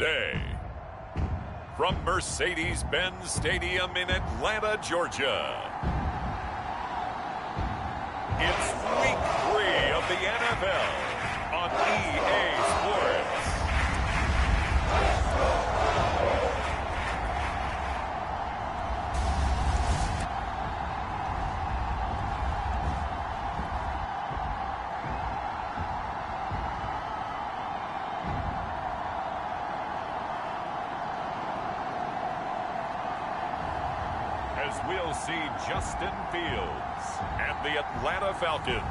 today. From Mercedes-Benz Stadium in Atlanta, Georgia, it's Week 3 of the NFL on EA Sports. As we'll see Justin Fields and the Atlanta Falcons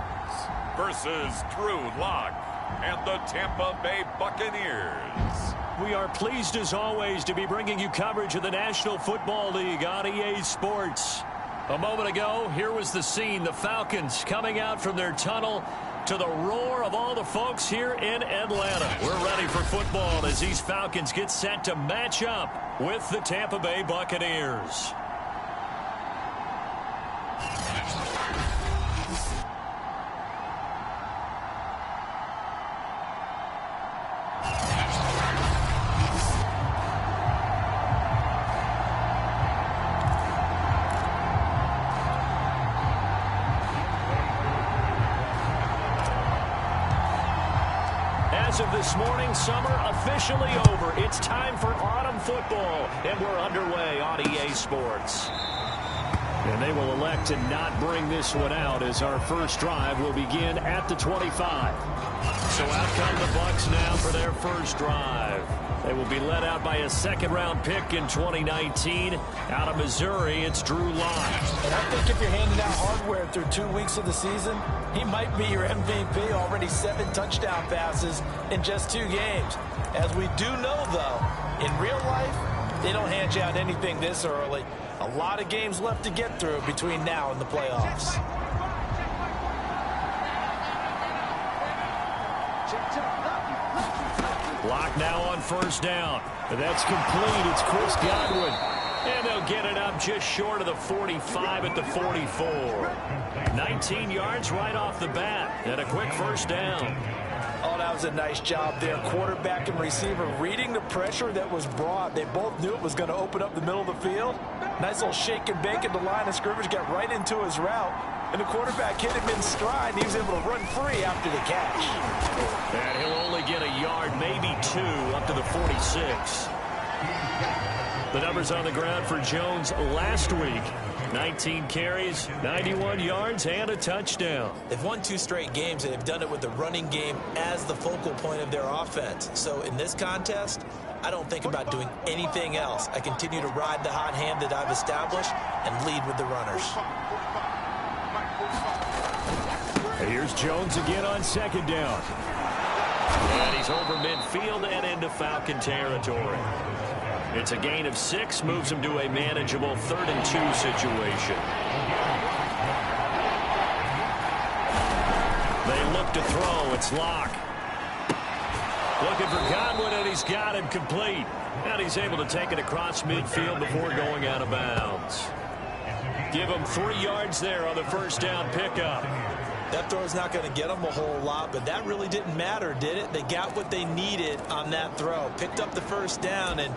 versus Drew Lock and the Tampa Bay Buccaneers. We are pleased as always to be bringing you coverage of the National Football League on EA Sports. A moment ago, here was the scene. The Falcons coming out from their tunnel to the roar of all the folks here in Atlanta. We're ready for football as these Falcons get set to match up with the Tampa Bay Buccaneers. As of this morning, summer officially over. It's time for autumn football, and we're underway on EA Sports. And they will elect to not bring this one out as our first drive will begin at the 25. So out come the Bucs now for their first drive. They will be led out by a second-round pick in 2019. Out of Missouri, it's Drew Lock. And I think if you're handing out hardware through 2 weeks of the season, he might be your MVP. Already 7 touchdown passes in just 2 games. As we do know, though, in real life, they don't hand you out anything this early. A lot of games left to get through between now and the playoffs. Lock now on first down. That's complete. It's Chris Godwin. And they'll get it up just short of the 45 at the 44. 19 yards right off the bat. And a quick first down. Oh, that was a nice job there. Quarterback and receiver reading the pressure that was brought. They both knew it was going to open up the middle of the field. Nice little shake and bake at the line of scrimmage. Got right into his route. And the quarterback hit him in stride. And he was able to run free after the catch. And he'll only get a yard, maybe 2, up to the 46. The numbers on the ground for Jones last week. 19 carries, 91 yards, and a touchdown. They've won 2 straight games, and they've done it with the running game as the focal point of their offense. So in this contest, I don't think about doing anything else. I continue to ride the hot hand that I've established and lead with the runners. Here's Jones again on second down. And he's over midfield and into Falcon territory. It's a gain of 6, moves him to a manageable 3rd and 2 situation. They look to throw. It's Lock. Looking for Godwin, and he's got him complete. And he's able to take it across midfield before going out of bounds. Give him 3 yards there on the first down pickup. That throw's not going to get them a whole lot, but that really didn't matter, did it? They got what they needed on that throw. Picked up the first down, and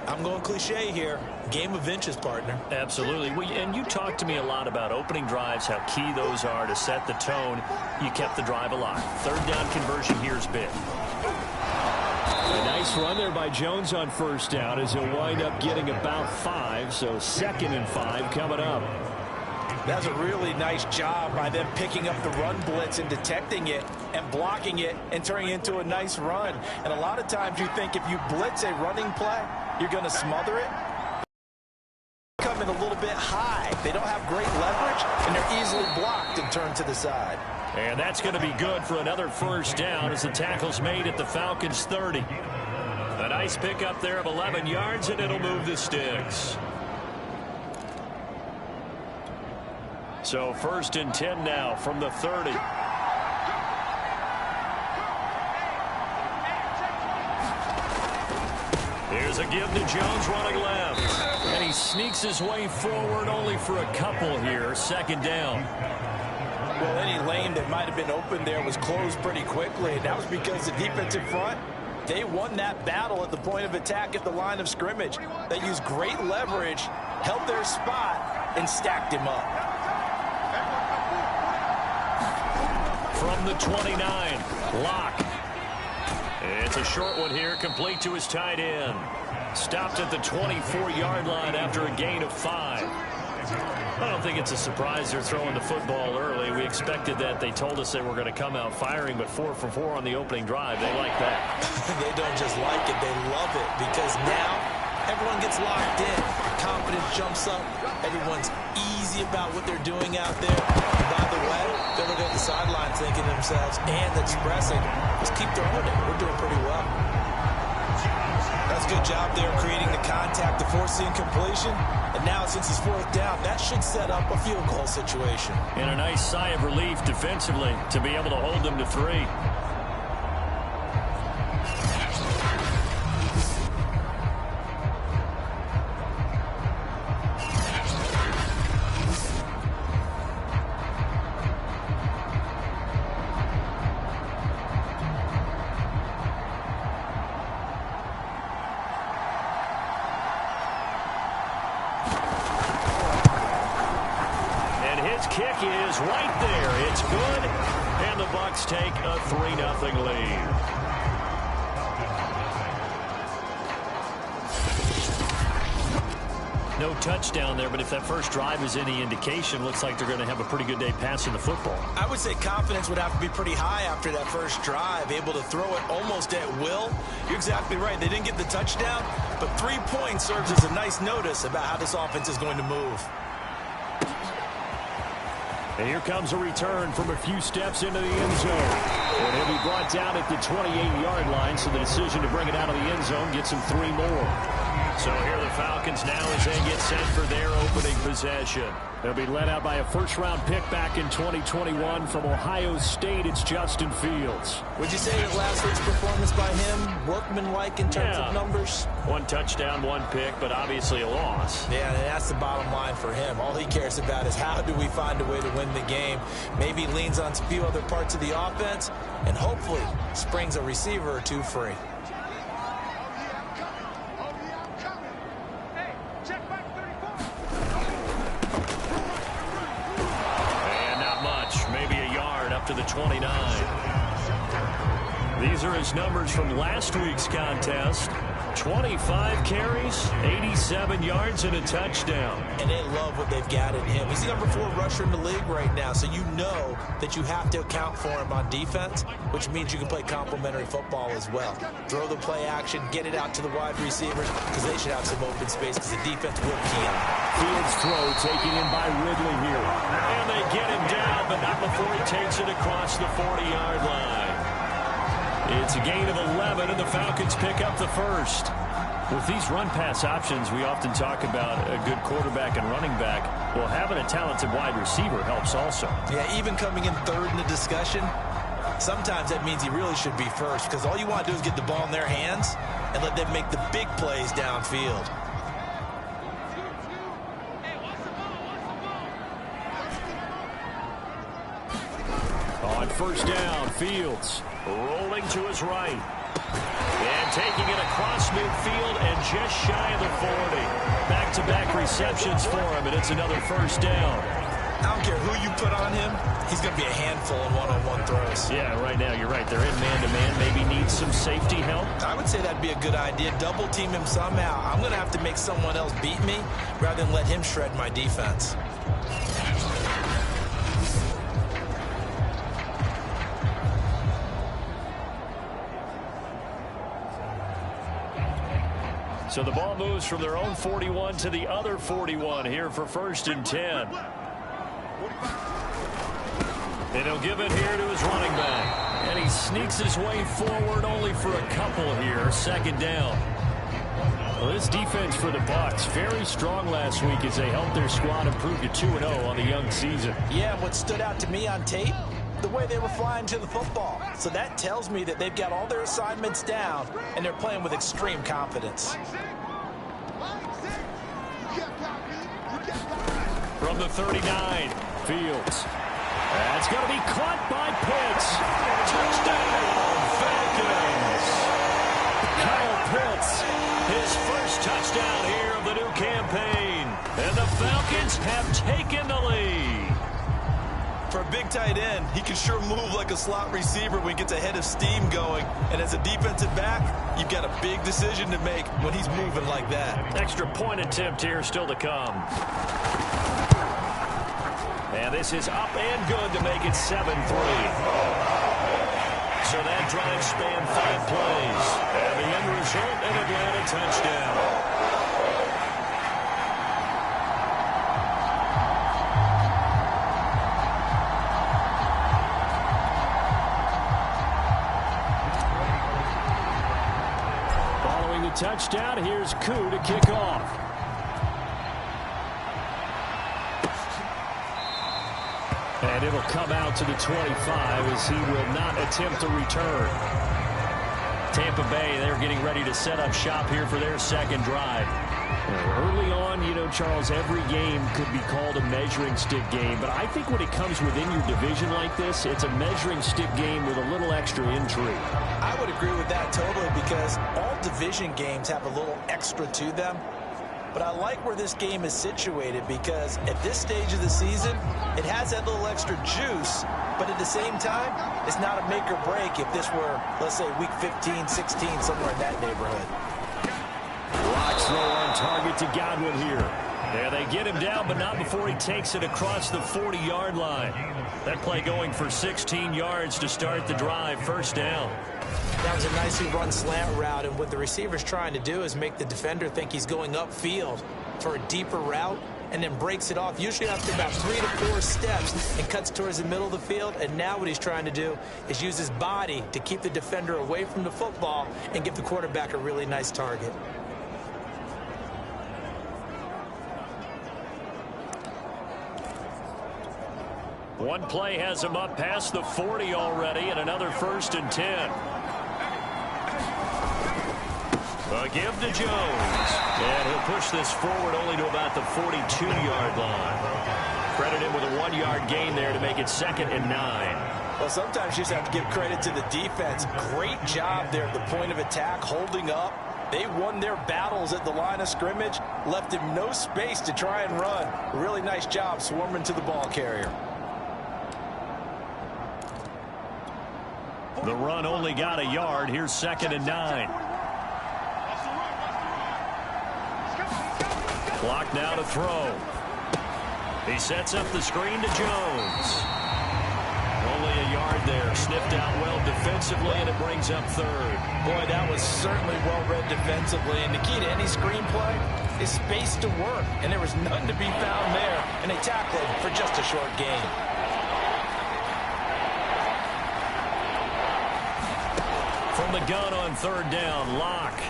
I'm going cliche here. Game of inches, partner. Absolutely. And you talked to me a lot about opening drives, how key those are to set the tone. You kept the drive alive. 3rd down conversion here is big. A nice run there by Jones on first down as he'll wind up getting about 5, so 2nd and 5 coming up. That's a really nice job by them picking up the run blitz and detecting it and blocking it and turning it into a nice run. And a lot of times you think if you blitz a running play, you're going to smother it. Coming a little bit high. They don't have great leverage, and they're easily blocked and turned to the side. And that's going to be good for another first down as the tackle's made at the Falcons' 30. A nice pickup there of 11 yards, and it'll move the sticks. So 1st and 10 now from the 30. Here's a give to Jones running left. And he sneaks his way forward only for a couple here. 2nd down. Well, any lane that might have been open there was closed pretty quickly. And that was because the defensive front They won that battle at the point of attack at the line of scrimmage. They used great leverage, held their spot, and stacked him up. From the 29, Locke. It's a short one here, complete to his tight end. Stopped at the 24-yard line after a gain of 5. I don't think it's a surprise they're throwing the football early. We expected that. They told us they were going to come out firing, but 4 for 4 on the opening drive. They like that. They don't just like it, they love it, because now everyone gets locked in. Confidence jumps up. Everyone's easy about what they're doing out there. And by the way, they're looking at the sideline thinking to themselves and expressing, just keep throwing it. We're doing pretty well. That's a good job there creating the contact to force the incompletion. And now, since it's 4th down, that should set up a field goal situation. And a nice sigh of relief defensively to be able to hold them to 3. Kick is right there. It's good. And the Bucs take a 3-0 lead. No touchdown there, but if that first drive is any indication, looks like they're going to have a pretty good day passing the football. I would say confidence would have to be pretty high after that first drive, able to throw it almost at will. You're exactly right. They didn't get the touchdown, but 3 points serves as a nice notice about how this offense is going to move. And here comes a return from a few steps into the end zone. And he'll be brought down at the 28-yard line, so the decision to bring it out of the end zone gets him 3 more. So here are the Falcons now as they get set for their opening possession. They'll be led out by a first-round pick back in 2021 from Ohio State. It's Justin Fields. Would you say that last week's performance by him, workmanlike in terms of numbers? 1 touchdown, 1 pick, but obviously a loss. Yeah, and that's the bottom line for him. All he cares about is how do we find a way to win the game. Maybe leans on a few other parts of the offense, and hopefully springs a receiver or 2 free. To the 29. These are his numbers from last week's contest. 25 carries, 87 yards, and a touchdown. And they love what they've got in him. He's the number 4 rusher in the league right now, so you know that you have to account for him on defense, which means you can play complementary football as well. Throw the play action, get it out to the wide receivers, because they should have some open space, because the defense will key on. Fields throw taken in by Ridley here. And they get him down, but not before he takes it across the 40-yard line. It's a gain of 11, and the Falcons pick up the first. With these run-pass options, we often talk about a good quarterback and running back. Well, having a talented wide receiver helps also. Yeah, even coming in 3rd in the discussion, sometimes that means he really should be first, because all you want to do is get the ball in their hands and let them make the big plays downfield. On first down, Fields rolling to his right. And taking it across midfield and just shy of the 40. Back-to-back receptions for him, and it's another first down. I don't care who you put on him, he's going to be a handful in one-on-one throws. Yeah, right now, you're right. They're in man-to-man. Maybe needs some safety help. I would say that'd be a good idea. Double team him somehow. I'm going to have to make someone else beat me rather than let him shred my defense. So the ball moves from their own 41 to the other 41 here for 1st and 10. And he'll give it here to his running back. And he sneaks his way forward only for a couple here. 2nd down. Well, this defense for the Bucs, very strong last week as they helped their squad improve to 2-0 on the young season. Yeah, what stood out to me on tape, the way they were flying to the football. So that tells me that they've got all their assignments down, and they're playing with extreme confidence. From the 39, Fields. That's going to be caught by Pitts. Touchdown, Falcons. taken the lead. For a big tight end, he can sure move like a slot receiver when he gets a head of steam going. And as a defensive back, you've got a big decision to make when he's moving like that. Extra point attempt here still to come. And this is up and good to make it 7-3. So that drive spanned 5 plays. And the end result, an Atlanta touchdown. Following the touchdown, here's Koo to kick off. And it'll come out to the 25 as he will not attempt to return. Tampa Bay, they're getting ready to set up shop here for their second drive. Early on, you know, Charles, every game could be called a measuring stick game. But I think when it comes within your division like this, it's a measuring stick game with a little extra intrigue. I would agree with that totally because all division games have a little extra to them. But I like where this game is situated because at this stage of the season, it has that little extra juice. But at the same time, it's not a make or break if this were, let's say, week 15, 16, somewhere in that neighborhood. Lock's throw on target to Godwin here. Yeah, they get him down, but not before he takes it across the 40-yard line. That play going for 16 yards to start the drive. First down. That was a nicely run slant route, and what the receiver's trying to do is make the defender think he's going upfield for a deeper route and then breaks it off, usually after about 3 to 4 steps, and cuts towards the middle of the field. And now what he's trying to do is use his body to keep the defender away from the football and give the quarterback a really nice target. One play has him up past the 40 already, and another 1st and 10. A give to Jones. And he'll push this forward only to about the 42-yard line. Credit him with a 1-yard gain there to make it 2nd and 9. Well, sometimes you just have to give credit to the defense. Great job there at the point of attack, holding up. They won their battles at the line of scrimmage, left him no space to try and run. Really nice job swarming to the ball carrier. The run only got a yard. Here's 2nd and 9. Clock now to throw. He sets up the screen to Jones. Only a yard there. Sniffed out well defensively, and it brings up 3rd. Boy, that was certainly well-read defensively. And the key to any screenplay is space to work. And there was none to be found there. And they tackled him for just a short gain. From the gun on 3rd down, Locke.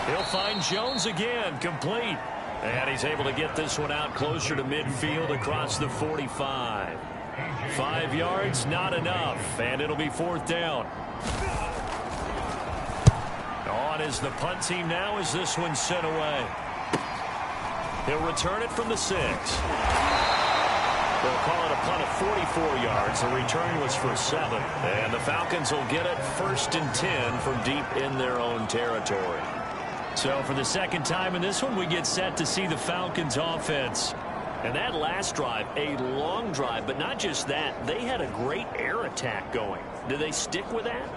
He'll find Jones again, complete. And he's able to get this one out closer to midfield across the 45. 5 yards, not enough, and it'll be 4th down. On is the punt team now as this one's sent away. He'll return it from the 6. They'll call it a punt of 44 yards. The return was for 7. And the Falcons will get it 1st and 10 from deep in their own territory. So for the second time in this one, we get set to see the Falcons offense. And that last drive, a long drive, but not just that. They had a great air attack going. Do they stick with that?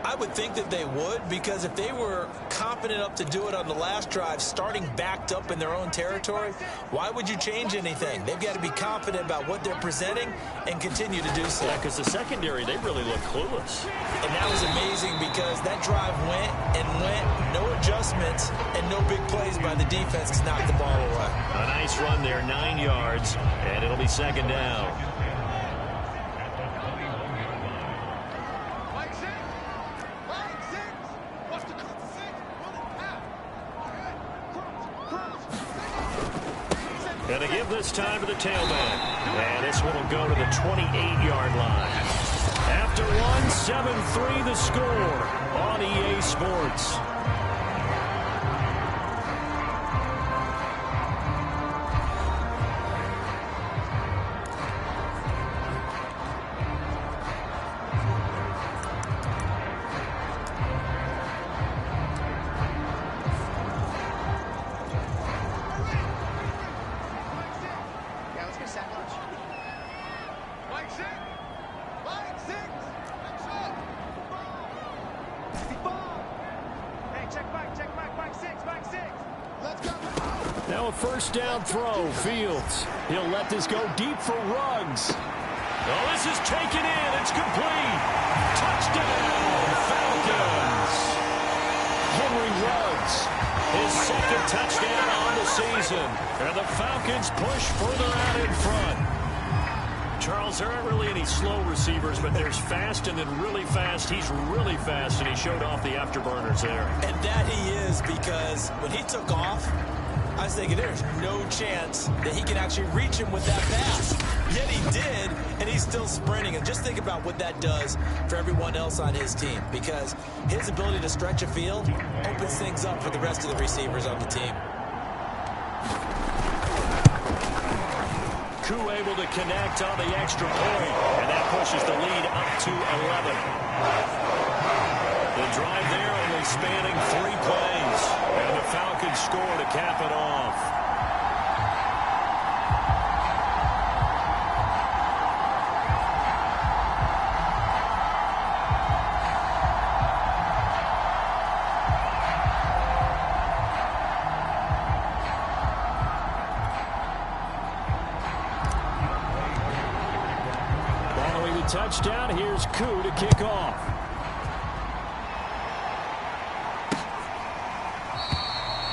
I would think that they would, because if they were confident enough to do it on the last drive, starting backed up in their own territory, why would you change anything? They've got to be confident about what they're presenting and continue to do so. Yeah, because the secondary, they really look clueless. And that was amazing because that drive went and went, no adjustments and no big plays by the defense to knock the ball away. A nice run there, 9 yards, and it'll be 2nd down. And a give this time to the tailback. And this one will go to the 28-yard line. After one, 7-3 the score on EA Sports. Now a first down throw. Fields. He'll let this go deep for Ruggs. Oh, this is taken in. It's complete. Touchdown, Falcons. Henry Ruggs, his second touchdown on the season. And the Falcons push further out in front. Charles, there aren't really any slow receivers, but there's fast and then really fast. He's really fast, and he showed off the afterburners there. And that he is, because when he took off, I was thinking there's no chance that he can actually reach him with that pass. Yet he did, and he's still sprinting. And just think about what that does for everyone else on his team, because his ability to stretch a field opens things up for the rest of the receivers on the team. Koo able to connect on the extra point, and that pushes the lead up to 11. The drive there only spanning 3 plays, and the Falcons score to cap it off. Touchdown. Here's Koo to kick off.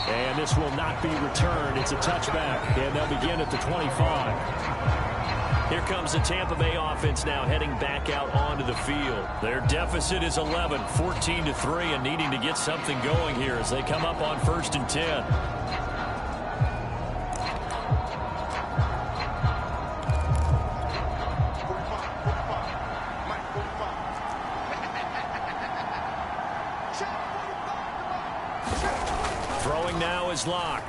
And this will not be returned. It's a touchback, and they'll begin at the 25. Here comes the Tampa Bay offense now heading back out onto the field. Their deficit is 11, 14-3, and needing to get something going here as they come up on 1st and 10. Throwing now is Locke.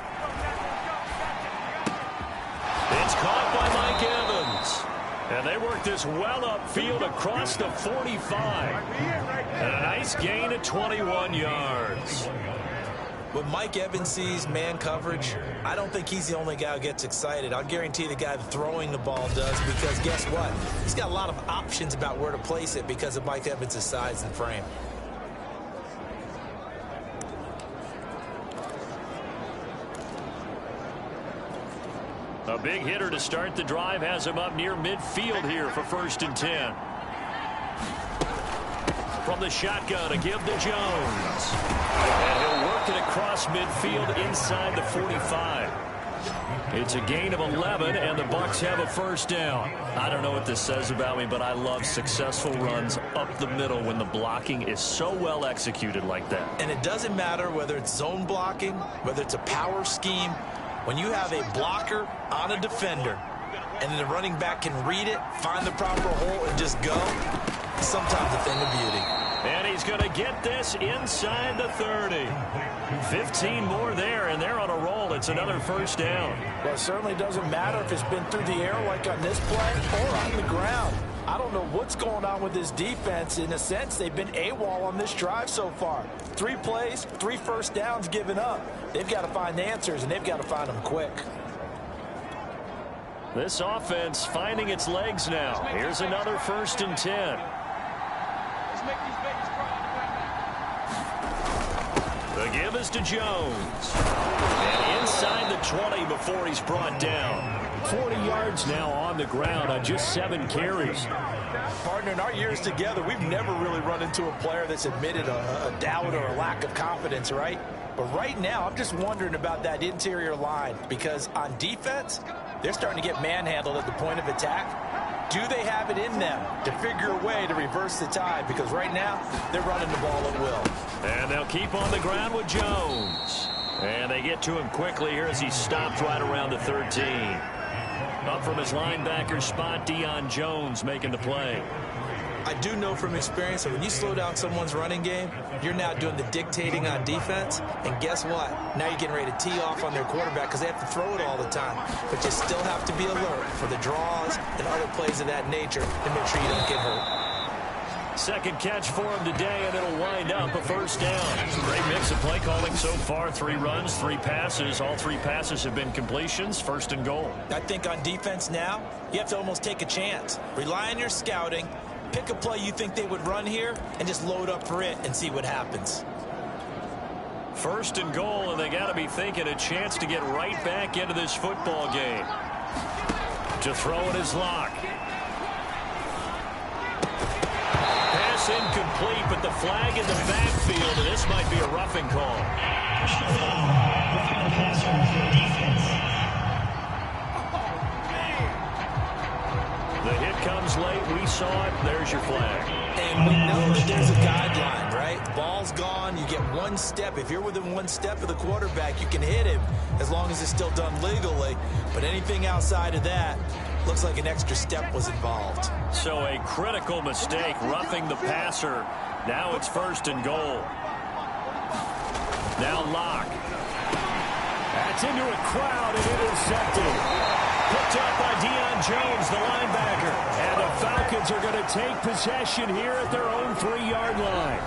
It's caught by Mike Evans. And they work this well upfield across the 45. And a nice gain of 21 yards. When Mike Evans sees man coverage, I don't think he's the only guy who gets excited. I'll guarantee the guy throwing the ball does, because guess what? He's got a lot of options about where to place it because of Mike Evans' size and frame. A big hitter to start the drive has him up near midfield here for 1st and 10. From the shotgun, a give to Jones. And he'll work it across midfield inside the 45. It's a gain of 11, and the Bucs have a first down. I don't know what this says about me, but I love successful runs up the middle when the blocking is so well executed like that. And it doesn't matter whether it's zone blocking, whether it's a power scheme. When you have a blocker on a defender and then the running back can read it, find the proper hole, and just go, sometimes a thing of beauty. And he's going to get this inside the 30. 15 more there, and they're on a roll. It's another first down. Well, it certainly doesn't matter if it's been through the air like on this play or on the ground. I don't know what's going on with this defense. In a sense, they've been AWOL on this drive so far. 3 plays, 3 first downs given up. They've got to find answers, and they've got to find them quick. This offense finding its legs now. Here's another 1st and 10. The give is to Jones. And inside the 20 before he's brought down. 40 yards now on the ground on just 7 carries. Partner, in our years together, we've never really run into a player that's admitted a doubt or a lack of confidence, right? But right now, I'm just wondering about that interior line, because on defense, they're starting to get manhandled at the point of attack. Do they have it in them to figure a way to reverse the tide? Because right now, they're running the ball at will. And they'll keep on the ground with Jones. And they get to him quickly here as he stopped right around the 13. Up from his linebacker spot, Deion Jones making the play. I do know from experience that when you slow down someone's running game, you're now doing the dictating on defense. And guess what? Now you're getting ready to tee off on their quarterback because they have to throw it all the time. But you still have to be alert for the draws and other plays of that nature to make sure you don't get hurt. Second catch for him today, and it'll wind up a first down. Great mix of play calling so far. 3 runs, 3 passes. All 3 passes have been completions. 1st and goal. I think on defense now, you have to almost take a chance. Rely on your scouting. Pick a play you think they would run here and just load up for it and see what happens. First and goal, and they got to be thinking a chance to get right back into this football game. To throw it is Locke. Pass incomplete, but the flag in the backfield, and this might be a roughing call. The hit comes late. We saw it. There's your flag. And we know that there's a guideline, right? Ball's gone. You get one step. If you're within one step of the quarterback, you can hit him as long as it's still done legally. But anything outside of that, looks like an extra step was involved. So a critical mistake, roughing the passer. Now it's first and goal. Now Locke. That's into a crowd and intercepted. Picked up by Deion Jones, the linebacker. And the Falcons are going to take possession here at their own 3-yard line.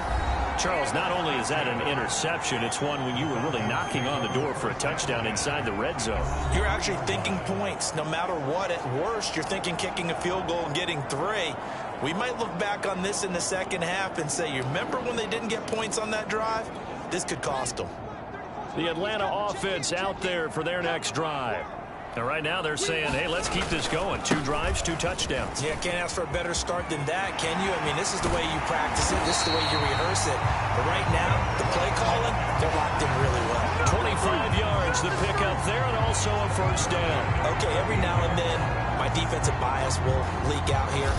Charles, not only is that an interception, it's one when you were really knocking on the door for a touchdown inside the red zone. You're actually thinking points. No matter what, at worst, you're thinking kicking a field goal and getting 3. We might look back on this in the second half and say, you remember when they didn't get points on that drive? This could cost them. The Atlanta offense out there for their next drive. And right now they're saying, hey, let's keep this going. 2 drives, 2 touchdowns. Yeah, can't ask for a better start than that, can you? I mean, this is the way you practice it. This is the way you rehearse it. But right now, the play calling, they're locked in really well. 25 yards, the pickup there, and also a first down. Okay, every now and then, my defensive bias will leak out here.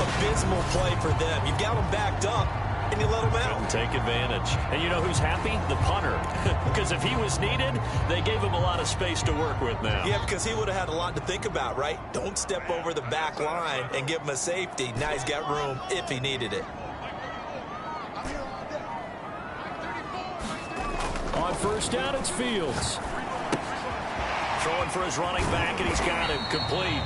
Abysmal play for them. You've got them backed up, and you let them out. And take advantage. And you know who's happy? The punter. Because if he was needed, they gave him a lot of space to work with now. Yeah, because he would have had a lot to think about, right? Don't step over the back line and give him a safety. Now he's got room if he needed it. On first down, it's Fields. Throwing for his running back, and he's got him complete.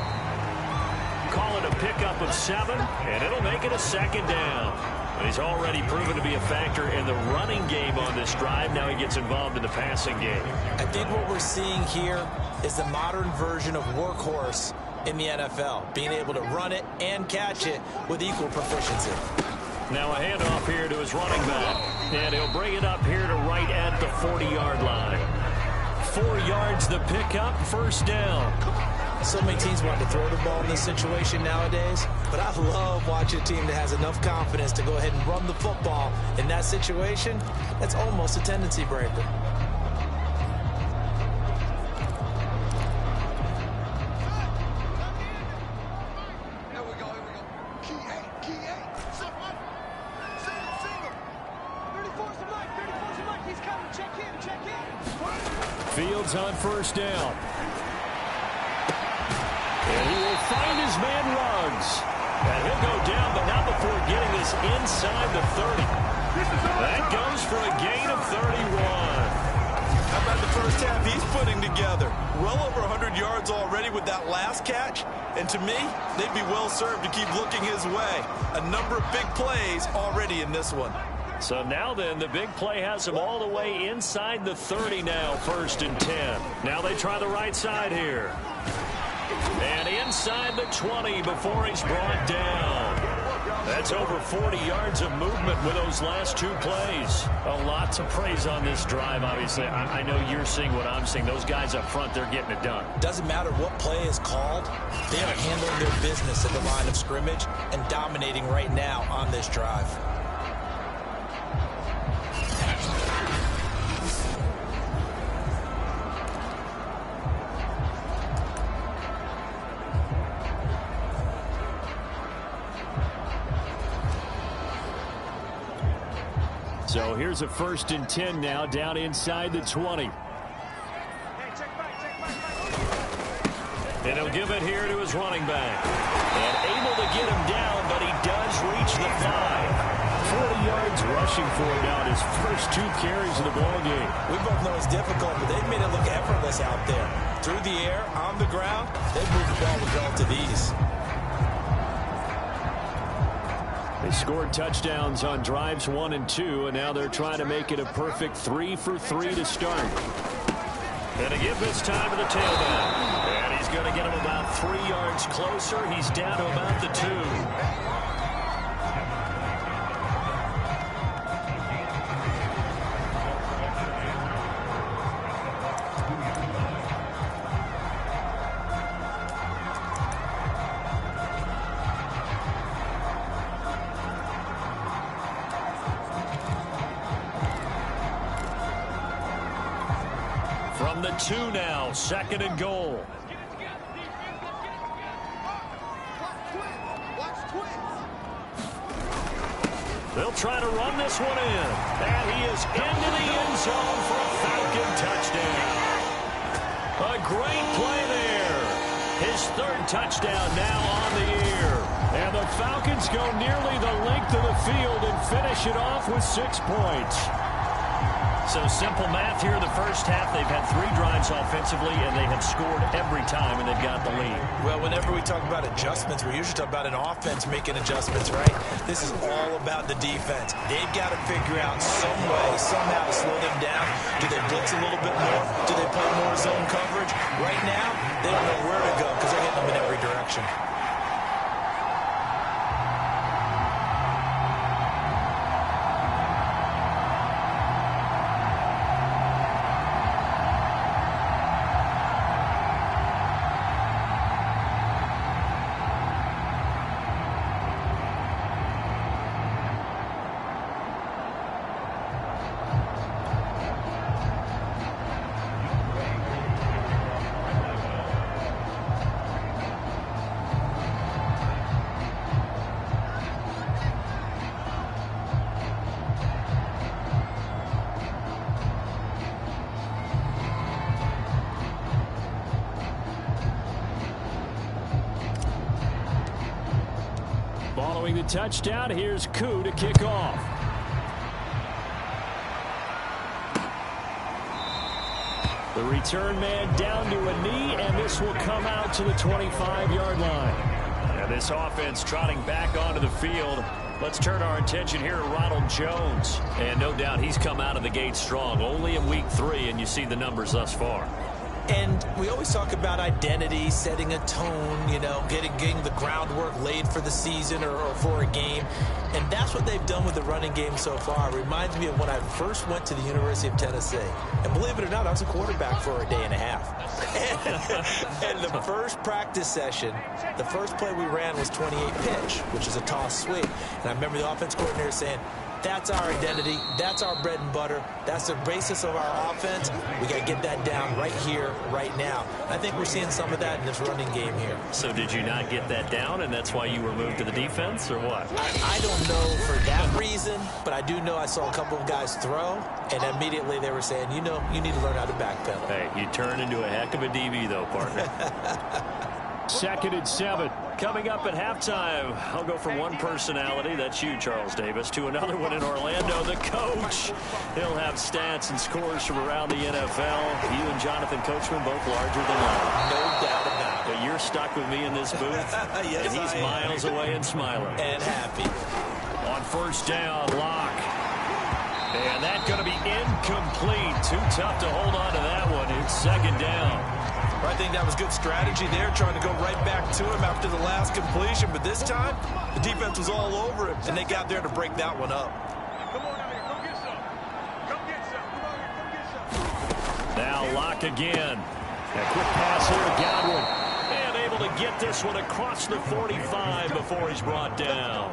Call it a pickup of 7, and it'll make it a second down. And he's already proven to be a factor in the running game on this drive. Now he gets involved in the passing game. I think what we're seeing here is the modern version of workhorse in the NFL, being able to run it and catch it with equal proficiency. Now a handoff here to his running back, and he'll bring it up here to right at the 40-yard line. 4 yards the pickup, first down. So many teams want to throw the ball in this situation nowadays, but I love watching a team that has enough confidence to go ahead and run the football in that situation. That's almost a tendency breaker. Fields on first down. And he will find his man Ruggs. And he'll go down, but not before getting this inside the 30. That goes for a gain of 31. How about the first half he's putting together? Well over 100 yards already with that last catch. And to me, they'd be well served to keep looking his way. A number of big plays already in this one. So now then, the big play has him all the way inside the 30 now, first and 10. Now they try the right side here. And inside the 20 before he's brought down. That's over 40 yards of movement with those last 2 plays. A lot to praise on this drive, obviously. I know you're seeing what I'm seeing. Those guys up front, they're getting it done. Doesn't matter what play is called. They are handling their business at the line of scrimmage and dominating right now on this drive. So here's a first and 10 now, down inside the 20. And he'll give it here to his running back. And able to get him down, but he does reach the 5. 40 yards rushing for him now in his first 2 carries of the ball game. We both know it's difficult, but they've made it look effortless out there. Through the air, on the ground, they've moved the ball with relative ease. They scored touchdowns on drives 1 and 2, and now they're trying to make it a perfect 3 for 3 to start. And to give this time to the tailback. And he's going to get him about 3 yards closer. He's down to about the 2. From the 2 now, 2nd and goal. They'll try to run this one in. And he is into the end zone for a Falcon touchdown. A great play there. His 3rd touchdown now on the year. And the Falcons go nearly the length of the field and finish it off with 6 points. So simple math here in the first half. They've had 3 drives offensively, and they have scored every time, and they've got the lead. Well, whenever we talk about adjustments, we usually talk about an offense making adjustments, right? This is all about the defense. They've got to figure out some way, somehow to slow them down. Do they blitz a little bit more? Do they play more zone coverage? Right now, they don't know where to go because they're hitting them in every direction. Following the touchdown, here's Koo to kick off. The return man down to a knee, and this will come out to the 25-yard line. And this offense trotting back onto the field. Let's turn our attention here to Ronald Jones. And no doubt he's come out of the gate strong. Only in week 3, and you see the numbers thus far. And we always talk about identity, setting a tone, you know, getting the groundwork laid for the season or for a game. And that's what they've done with the running game so far. It reminds me of when I first went to the University of Tennessee. And believe it or not, I was a quarterback for a day and a half. And the first practice session, the first play we ran was 28 pitch, which is a toss sweep. And I remember the offense coordinator saying, that's our identity. That's our bread and butter. That's the basis of our offense. We got to get that down right here, right now. I think we're seeing some of that in this running game here. So did you not get that down, and that's why you were moved to the defense, or what? I don't know for that reason, but I do know I saw a couple of guys throw, and immediately they were saying, you know, you need to learn how to backpedal. Hey, you turn into a heck of a DB, though, partner. 2nd and 7. Coming up at halftime, I'll go from one personality, that's you, Charles Davis, to another one in Orlando, the coach. He'll have stats and scores from around the NFL. You and Jonathan Coachman both larger than life. No doubt about it. But you're stuck with me in this booth, yes, and he's miles away and smiling. And happy. On 1st down, Locke. And that's going to be incomplete. Too tough to hold on to that one. It's 2nd down. I think that was good strategy there, trying to go right back to him after the last completion. But this time, the defense was all over him, and they got there to break that one up. Come on out here, go get some. Come get some. Come on here, go get some. Now Locke again. A quick pass here to Godwin. And able to get this one across the 45 before he's brought down.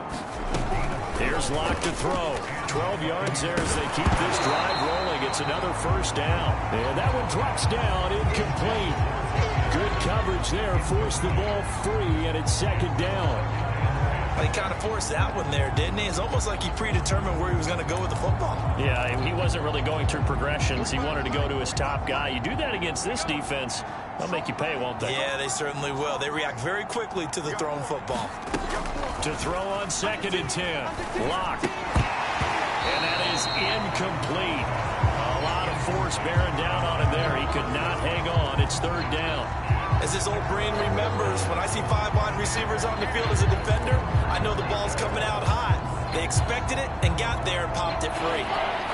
Here's Locke to throw. 12 yards there as they keep this drive rolling. It's another 1st down. And that one drops down, incomplete. Good coverage there, forced the ball free, and it's 2nd down. He kind of forced that one there, didn't he? It's almost like he predetermined where he was going to go with the football. Yeah, he wasn't really going through progressions. He wanted to go to his top guy. You do that against this defense, they'll make you pay, won't they? Yeah, they certainly will. They react very quickly to the thrown football. To throw on 2nd and 10. Locke. And that is incomplete. A lot of force bearing down on him there. He could not hang on. It's 3rd down. As his old brain remembers, when I see 5 wide receivers on the field as a defender, I know the ball's coming out hot. They expected it and got there and popped it free.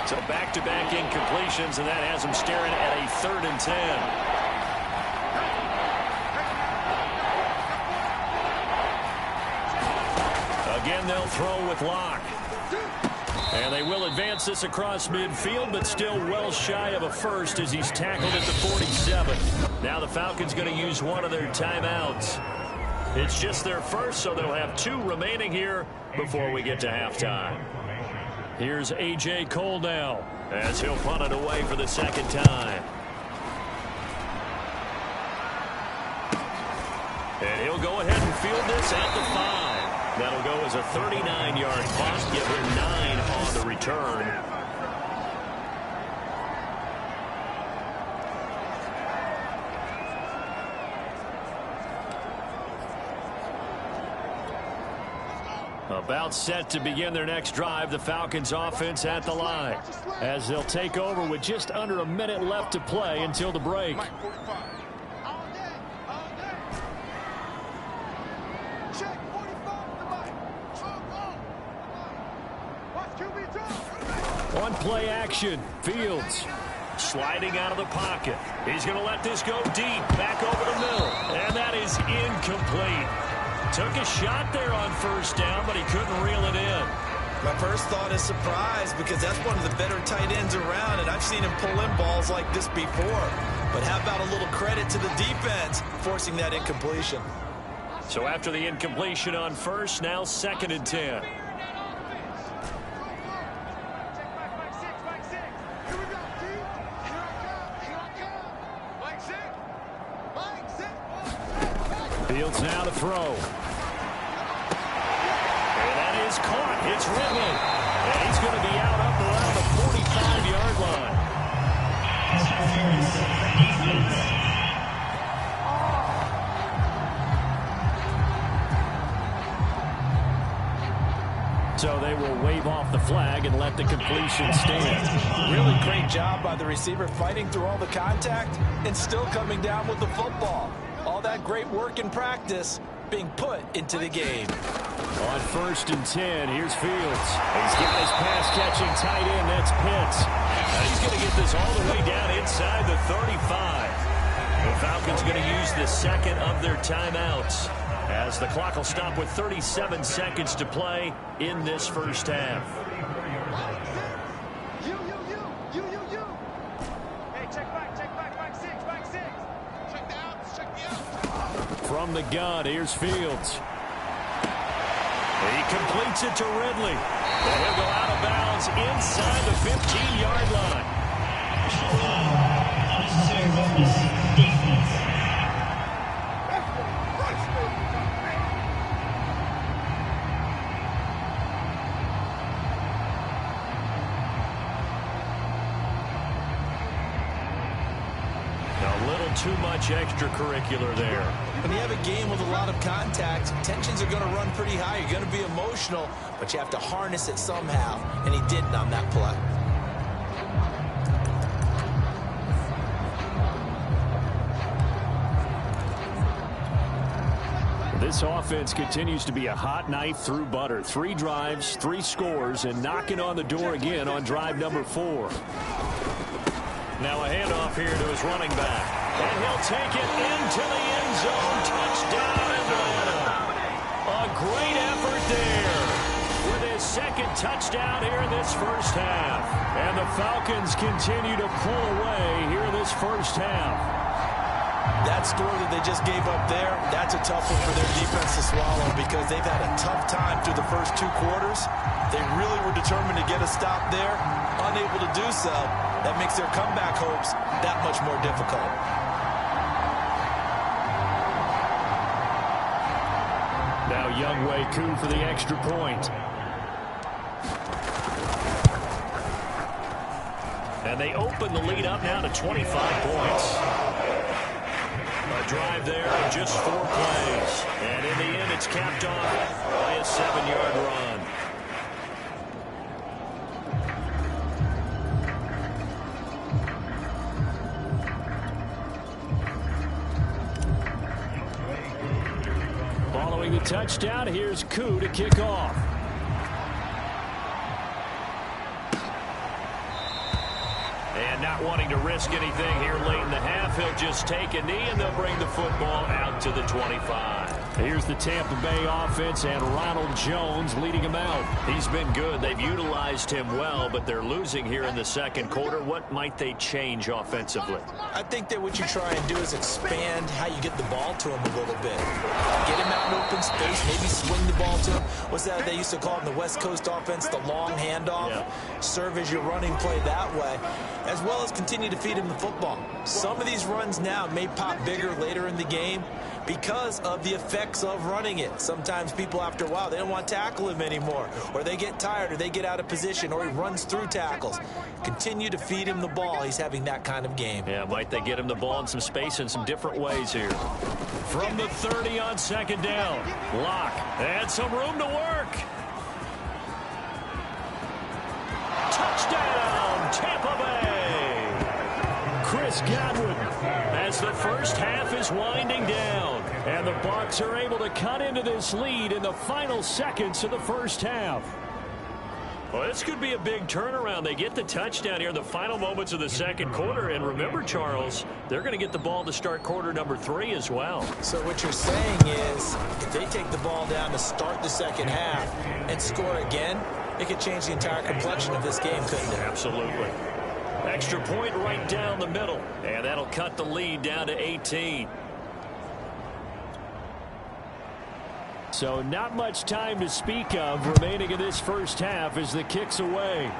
So back-to-back incompletions, and that has him staring at a 3rd and 10. Again, they'll throw with Locke. And they will advance this across midfield, but still well shy of a first as he's tackled at the 47. Now the Falcons going to use one of their timeouts. It's just their first, so they'll have 2 remaining here before we get to halftime. Here's A.J. Cole now as he'll punt it away for the 2nd time. And he'll go ahead and field this at the 5. That'll go as a 39-yard punt, give him 9 on the return. About set to begin their next drive, the Falcons offense at the line, as they'll take over with just under a minute left to play until the break. One play action, Fields sliding out of the pocket. He's going to let this go deep, back over the middle, and that is incomplete. Took a shot there on first down, but he couldn't reel it in. My first thought is surprise, because that's one of the better tight ends around, and I've seen him pull in balls like this before. But how about a little credit to the defense forcing that incompletion? So after the incompletion on first, now 2nd and 10. Fields now to throw. And that is caught. It's Ridley. And he's going to be out up around the 45-yard line. So they will wave off the flag and let the completion stand. Really great job by the receiver fighting through all the contact and still coming down with the football. All that great work in practice being put into the game. On 1st and 10, here's Fields. He's got his pass-catching tight end. That's Pitts. Now he's going to get this all the way down inside the 35. The Falcons going to use the second of their timeouts, as the clock will stop with 37 seconds to play in this first half. From the gun, here's Fields. He completes it to Ridley. And he'll go out of bounds inside the 15-yard line. Too much extracurricular there. When you have a game with a lot of contact, tensions are going to run pretty high. You're going to be emotional, but you have to harness it somehow, and he didn't on that play. This offense continues to be a hot knife through butter. 3 drives, 3 scores, and knocking on the door again on drive number 4. Now a handoff here to his running back. And he'll take it into the end zone. Touchdown, Atlanta. A great effort there with his 2nd touchdown here in this first half. And the Falcons continue to pull away here in this first half. That score that they just gave up there, that's a tough one for their defense to swallow, because they've had a tough time through the first 2 quarters. They really were determined to get a stop there, unable to do so. That makes their comeback hopes that much more difficult. Now Youngway Koo for the extra point. And they open the lead up now to 25 points. A drive there in just 4 plays. And in the end, it's capped off by a 7-yard run. Following the touchdown, here's Koo to kick off. And not wanting to risk anything here late in the half, he'll just take a knee, and they'll bring the football out to the 25. Here's the Tampa Bay offense, and Ronald Jones leading them out. He's been good. They've utilized him well, but they're losing here in the second quarter. What might they change offensively? I think that what you try and do is expand how you get the ball to him a little bit. Get him out in open space, maybe swing the ball to him. What's that they used to call in the West Coast offense, the long handoff? Yeah. Serve as your running play that way, as well as continue to feed him the football. Some of these runs now may pop bigger later in the game, because of the effects of running it. Sometimes people, after a while, they don't want to tackle him anymore, or they get tired, or they get out of position, or he runs through tackles. Continue to feed him the ball. He's having that kind of game. Yeah, might they get him the ball in some space in some different ways here. From the 30 on second down, Locke had some room to work. Touchdown, Tampa Bay! Chris Godwin as the first half is winding down. And the Bucs are able to cut into this lead in the final seconds of the first half. Well, this could be a big turnaround. They get the touchdown here in the final moments of the second quarter. And remember, Charles, they're going to get the ball to start quarter number 3 as well. So what you're saying is if they take the ball down to start the second half and score again, it could change the entire complexion of this game, couldn't it? Absolutely. Extra point right down the middle. And that'll cut the lead down to 18. So not much time to speak of remaining in this first half as the kick's away.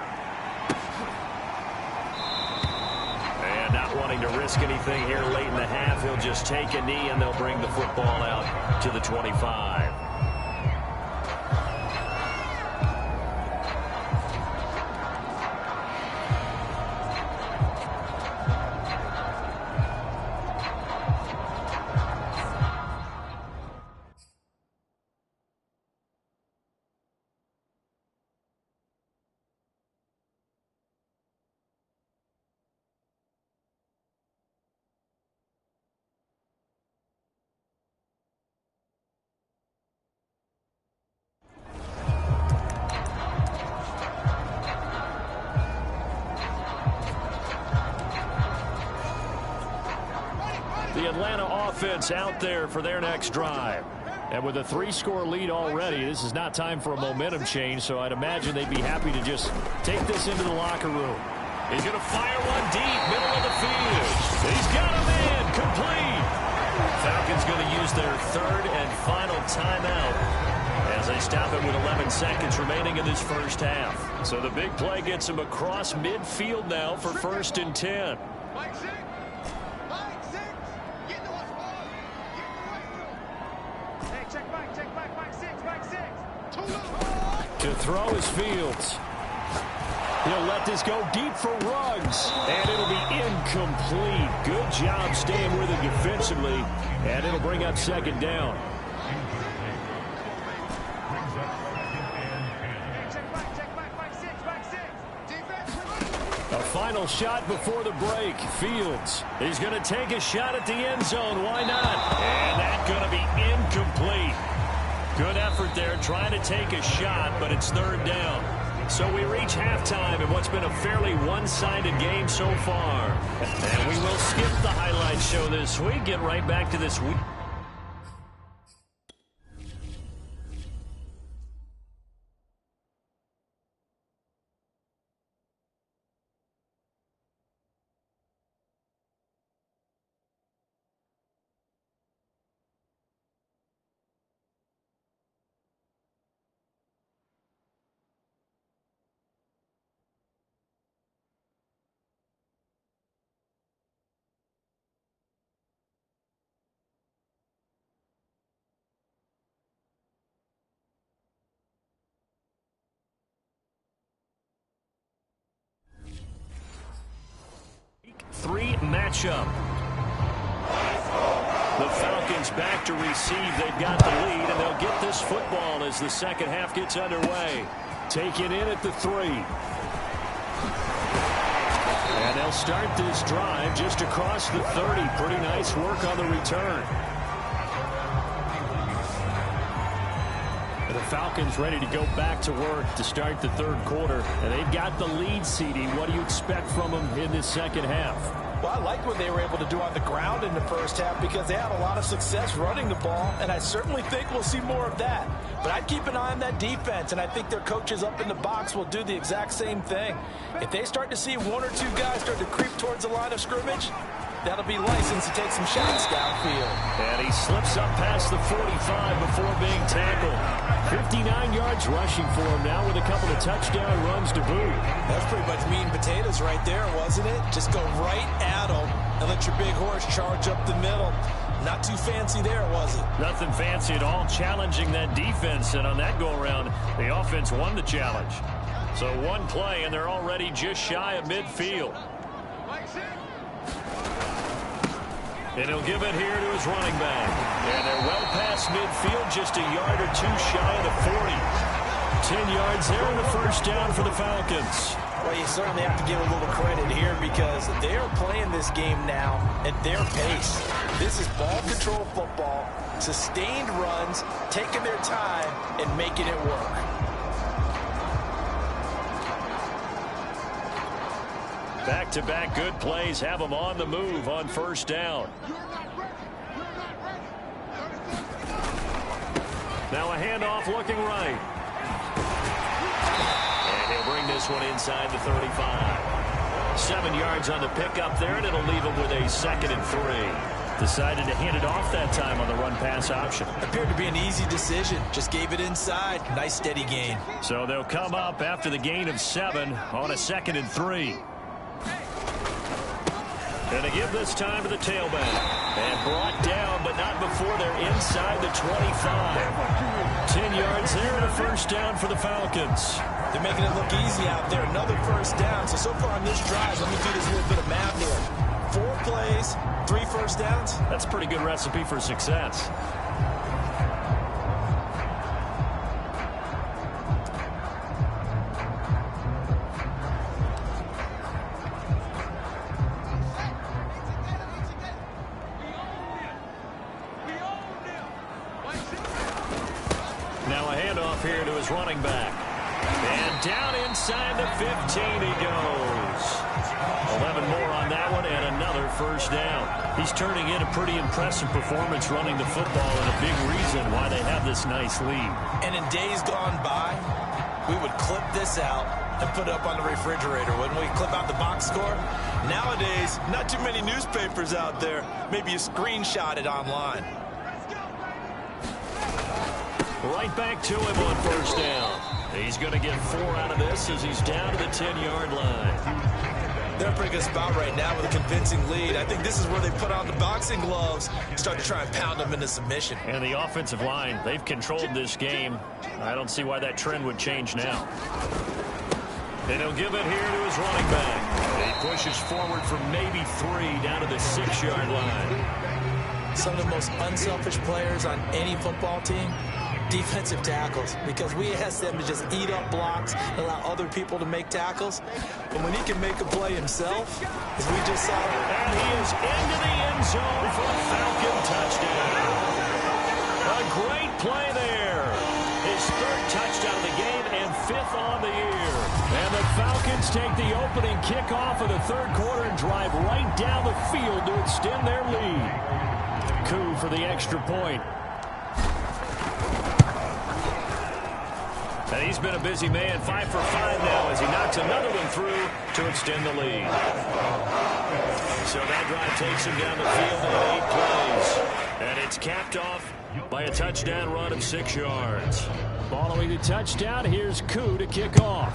And not wanting to risk anything here late in the half, he'll just take a knee and they'll bring the football out to the 25. The Atlanta offense out there for their next drive. And with a 3-score lead already, this is not time for a momentum change, so I'd imagine they'd be happy to just take this into the locker room. He's going to fire one deep, middle of the field. He's got a man, complete. Falcons going to use their third and final timeout as they stop it with 11 seconds remaining in this first half. So the big play gets him across midfield now for 1st and 10. To throw is Fields. He'll let this go deep for Ruggs. And it'll be incomplete. Good job staying with him defensively. And it'll bring up 2nd down. A final shot before the break. Fields. He's going to take a shot at the end zone. Why not? And that's going to be incomplete. Good effort there trying to take a shot, but it's 3rd down. So we reach halftime in what's been a fairly one-sided game so far. And we will skip the highlight show this week. Get right back to this week. Three matchup. The Falcons back to receive. They've got the lead, and they'll get this football as the second half gets underway. Taken in at the 3. And they'll start this drive just across the 30. Pretty nice work on the return. The Falcons ready to go back to work to start the 3rd quarter. And they've got the lead, CD. What do you expect from them in this second half? Well, I like what they were able to do on the ground in the first half because they had a lot of success running the ball, and I certainly think we'll see more of that. But I'd keep an eye on that defense, and I think their coaches up in the box will do the exact same thing. If they start to see 1 or 2 guys start to creep towards the line of scrimmage, that'll be license to take some shots downfield. And he slips up past the 45 before being tackled. 59 yards rushing for him now with a couple of touchdown runs to boot. That's pretty much meat and potatoes right there, wasn't it? Just go right at him and let your big horse charge up the middle. Not too fancy there, was it? Nothing fancy at all, challenging that defense, and on that go-around, the offense won the challenge. So one play, and they're already just shy of midfield. And he'll give it here to his running back. And they're well past midfield, just a yard or two shy of the 40. 10 yards there, and the first down for the Falcons. Well, you certainly have to give a little credit here because they're playing this game now at their pace. This is ball control football, sustained runs, taking their time and making it work. Back-to-back good plays have them on the move on first down. Now a handoff looking right. And he'll bring this one inside the 35. 7 yards on the pickup there, and it'll leave him with a 2nd and 3. Decided to hand it off that time on the run-pass option. Appeared to be an easy decision. Just gave it inside. Nice steady gain. So they'll come up after the gain of 7 on a 2nd and 3. And to give this time to the tailback. And brought down, but not before they're inside the 25. 10 yards there and a first down for the Falcons. They're making it look easy out there. Another first down. So far on this drive, let me do this little bit of math here. 4 plays, 3 first downs. That's a pretty good recipe for success. Now a handoff here to his running back. And down inside the 15 he goes. 11 more on that one and another first down. He's turning in a pretty impressive performance running the football and a big reason why they have this nice lead. And in days gone by, we would clip this out and put it up on the refrigerator. Wouldn't we clip out the box score? Nowadays, not too many newspapers out there. Maybe you screenshot it online. Right back to him on first down. He's going to get 4 out of this as he's down to the 10-yard line. They're in a pretty good spot right now with a convincing lead. I think this is where they put on the boxing gloves and start to try and pound them into submission. And the offensive line, they've controlled this game. I don't see why that trend would change now. And he'll give it here to his running back. He pushes forward for maybe 3 down to the 6-yard line. Some of the most unselfish players on any football team, defensive tackles, because we ask them to just eat up blocks and allow other people to make tackles. But when he can make a play himself, as we just saw, and he is into the end zone for the Falcon touchdown. A great play there. His 3rd touchdown of the game and 5th on the year. And the Falcons take the opening kickoff of the 3rd quarter and drive right down the field to extend their lead. Coup for the extra point. And he's been a busy man, 5 for 5 now as he knocks another one through to extend the lead. So that drive takes him down the field in 8 plays. And it's capped off by a touchdown run of 6 yards. Following the touchdown, here's Coup to kick off.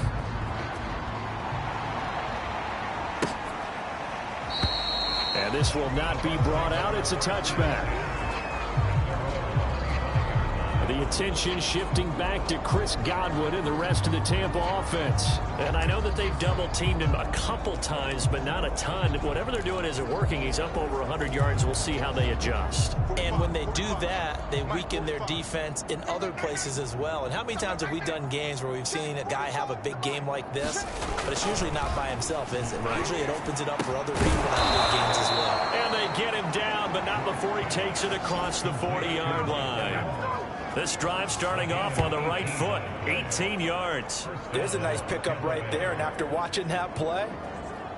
And this will not be brought out. It's a touchback. The attention shifting back to Chris Godwin and the rest of the Tampa offense. And I know that they've double-teamed him a couple times, but not a ton. Whatever they're doing isn't working. He's up over 100 yards. We'll see how they adjust. And when they do that, they weaken their defense in other places as well. And how many times have we done games where we've seen a guy have a big game like this, but it's usually not by himself, is it? Right. Usually it opens it up for other people to have big games as well. And they get him down, but not before he takes it across the 40-yard line. This drive starting off on the right foot, 18 yards. There's a nice pickup right there, and after watching that play,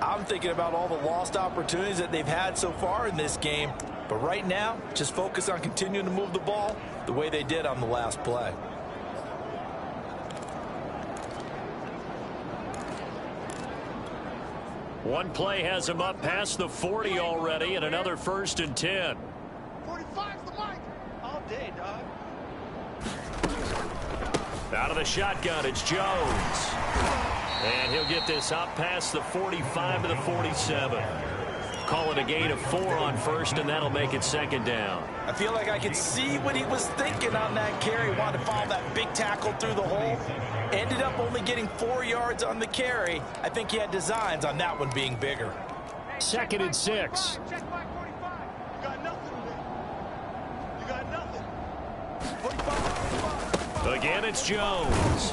I'm thinking about all the lost opportunities that they've had so far in this game. But right now, just focus on continuing to move the ball the way they did on the last play. One play has him up past the 40 already, and another 1st and 10. 45's the mic. All day, dog. Out of the shotgun, it's Jones. And he'll get this up past the 45 to the 47. call it a gain of 4 on first, and that'll make it second down. I feel like I could see what he was thinking on that carry. Wanted to follow that big tackle through the hole. Ended up only getting 4 yards on the carry. I think he had designs on that one being bigger. 2nd and 6. Check back 45. You got nothing today. You got nothing. 45. Again, it's Jones.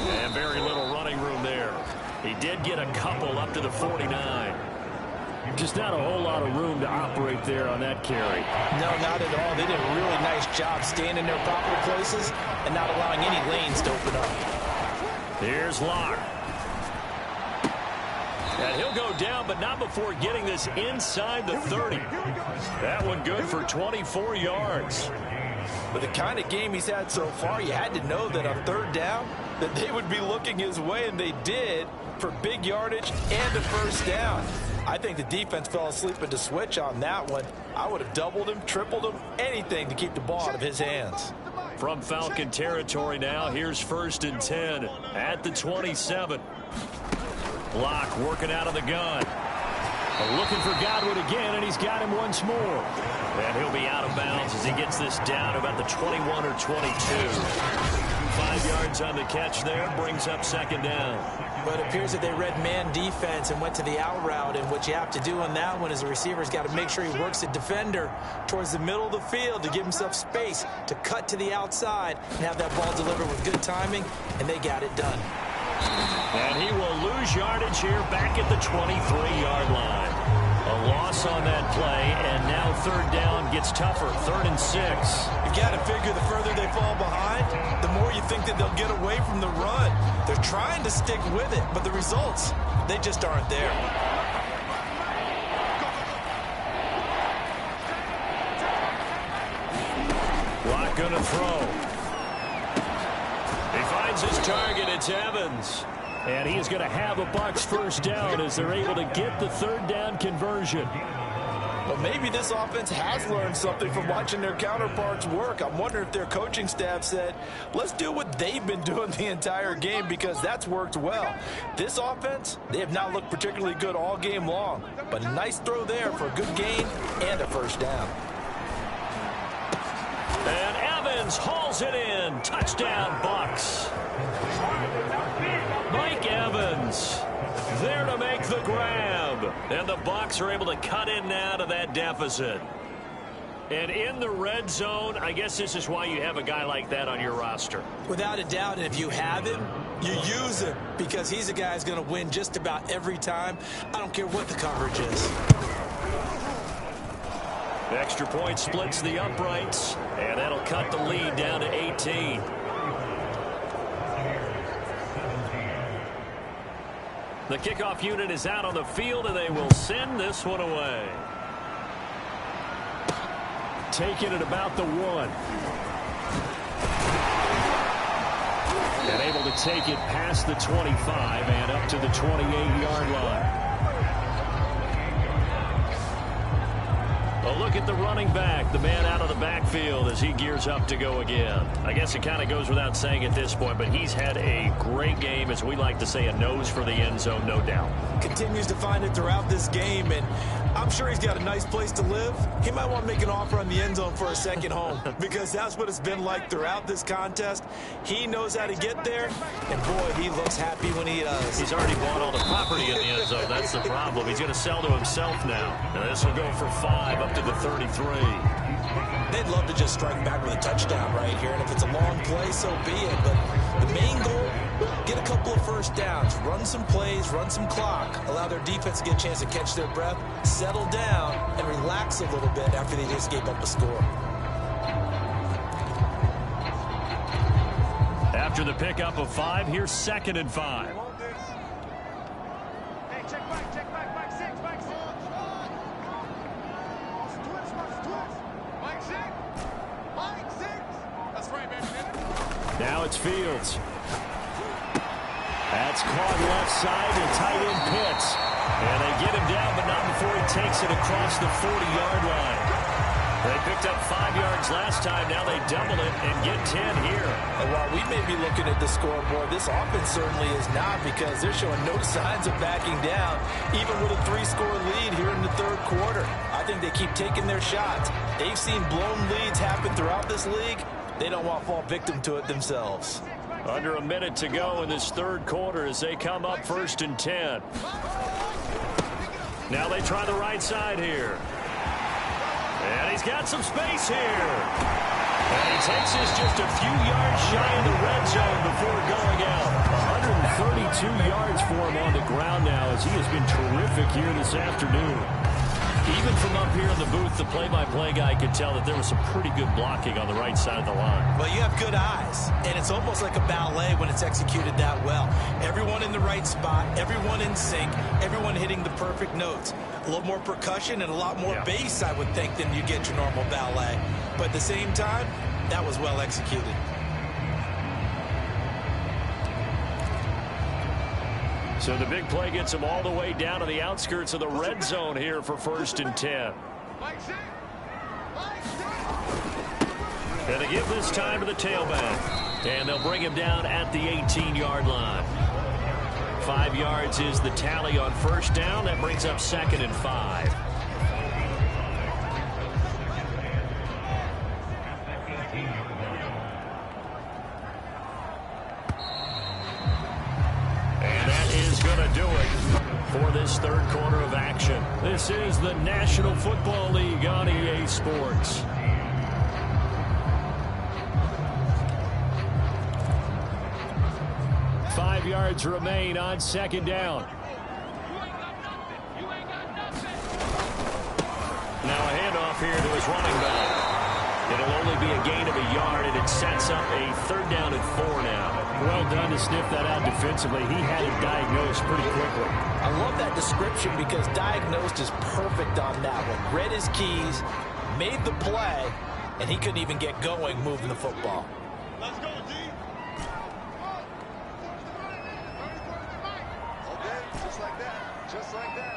And very little running room there. He did get a couple up to the 49. Just not a whole lot of room to operate there on that carry. No, not at all. They did a really nice job staying in their proper places and not allowing any lanes to open up. Here's Locke. And he'll go down, but not before getting this inside the 30. That one good for 24 yards. With the kind of game he's had so far, you had to know that on 3rd down, that they would be looking his way, and they did, for big yardage and a first down. I think the defense fell asleep at the switch on that one. I would have doubled him, tripled him, anything to keep the ball out of his hands. From Falcon territory now, here's 1st and 10 at the 27. Locke working out of the gun. Looking for Godwin again, and he's got him once more. And he'll be out of bounds as he gets this down to about the 21 or 22. 5 yards on the catch there, brings up 2nd down. But it appears that they read man defense and went to the out route, and what you have to do on that one is the receiver's got to make sure he works the defender towards the middle of the field to give himself space to cut to the outside and have that ball delivered with good timing, and they got it done. And he will lose yardage here back at the 23-yard line. A loss on that play, and now 3rd down gets tougher. 3rd and 6. You got to figure the further they fall behind, the more you think that they'll get away from the run. They're trying to stick with it, but the results, they just aren't there. Locke going to throw. He finds his target. It's Evans. And he's going to have a Bucs first down as they're able to get the 3rd down conversion. But maybe this offense has learned something from watching their counterparts work. I'm wondering if their coaching staff said, let's do what they've been doing the entire game, because that's worked well. This offense, they have not looked particularly good all game long. But a nice throw there for a good gain and a first down. And Evans hauls it in. Touchdown, Bucs. Mike Evans there to make the grab. And the Bucs are able to cut in now to that deficit. And in the red zone, I guess this is why you have a guy like that on your roster. Without a doubt, and if you have him, you use him, because he's a guy who's going to win just about every time. I don't care what the coverage is. The extra point splits the uprights, and that'll cut the lead down to 18. The kickoff unit is out on the field, and they will send this one away. Taking it about the 1. And able to take it past the 25 and up to the 28-yard line. A look at the running back, the man out of the backfield as he gears up to go again. I guess it kind of goes without saying at this point, but he's had a great game, as we like to say, a nose for the end zone, no doubt. Continues to find it throughout this game, and I'm sure he's got a nice place to live. He might want to make an offer on the end zone for a second home, because that's what it's been like throughout this contest. He knows how to get there, and boy, he looks happy when he does. He's already bought all the property in the end zone. That's the problem. He's going to sell to himself now. And this will go for 5 up to the 33. They'd love to just strike back with a touchdown right here, and if it's a long play, so be it. But the main goal, get a couple of first downs, run some plays, run some clock, allow their defense to get a chance to catch their breath, settle down, and relax a little bit after they just gave up a score. After the pickup of 5, here's 2nd and 5. Hey, check back 6, back 6. Mike 6. That's right, baby. Now it's Fields. That's caught left side to tight end Pitts. And they get him down, but not before he takes it across the 40-yard line. They picked up 5 yards last time. Now they double it and get 10 here. And while we may be looking at the scoreboard, this offense certainly is not, because they're showing no signs of backing down, even with a 3-score lead here in the third quarter. I think they keep taking their shots. They've seen blown leads happen throughout this league. They don't want to fall victim to it themselves. Under a minute to go in this third quarter as they come up 1st and 10. Now they try the right side here. And he's got some space here. And he takes this just a few yards shy of the red zone before going out. 132 yards for him on the ground now, as he has been terrific here this afternoon. Even from up here in the booth, the play-by-play guy could tell that there was some pretty good blocking on the right side of the line. Well, you have good eyes, and it's almost like a ballet when it's executed that well. Everyone in the right spot, everyone in sync, everyone hitting the perfect notes. A little more percussion and a lot more bass, I would think, than you get your normal ballet. But at the same time, that was well executed. So the big play gets him all the way down to the outskirts of the red zone here for 1st and 10. And they give this time to the tailback. And they'll bring him down at the 18-yard line. 5 yards is the tally on 1st down. That brings up 2nd and 5. Do it for this third quarter of action. This is the National Football League on EA Sports. Five yards remain on 2nd down. Now a handoff here to his running back. It'll only be a gain of a yard, and it sets up a 3rd down and 4 now. Well done to sniff that out defensively. He had it diagnosed pretty quickly. I love that description, because diagnosed is perfect on that one. Read his keys, made the play, and he couldn't even get going moving the football. Let's go, D. Okay, just like that. Just like that.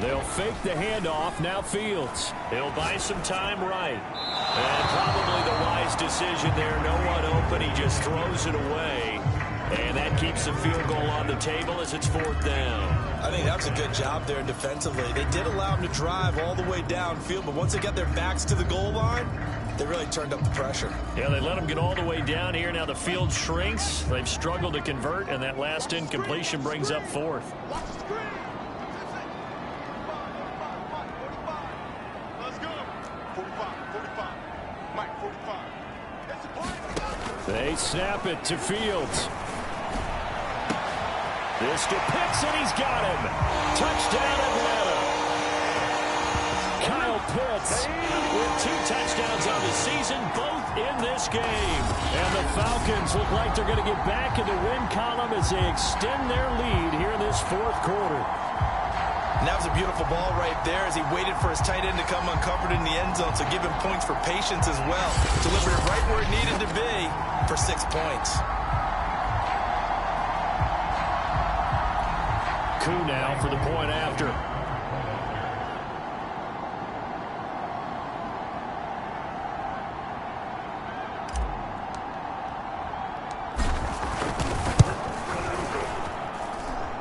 They'll fake the handoff. Now Fields. He'll buy some time right. And probably the wise decision there. No one open. He just throws it away. And that keeps the field goal on the table as it's 4th down. I think that was a good job there defensively. They did allow him to drive all the way downfield, but once they got their backs to the goal line, they really turned up the pressure. Yeah, they let him get all the way down here. Now the field shrinks. They've struggled to convert, and that last incompletion brings up 4th. They snap it to Fields. This to Pitts, and he's got him. Touchdown, Atlanta. Kyle Pitts with 2 touchdowns on the season, both in this game. And the Falcons look like they're going to get back in the win column as they extend their lead here in this 4th quarter. And that was a beautiful ball right there as he waited for his tight end to come uncovered in the end zone, so give him points for patience as well. Delivered it right where it needed to be for 6 points. Koo now for the point after.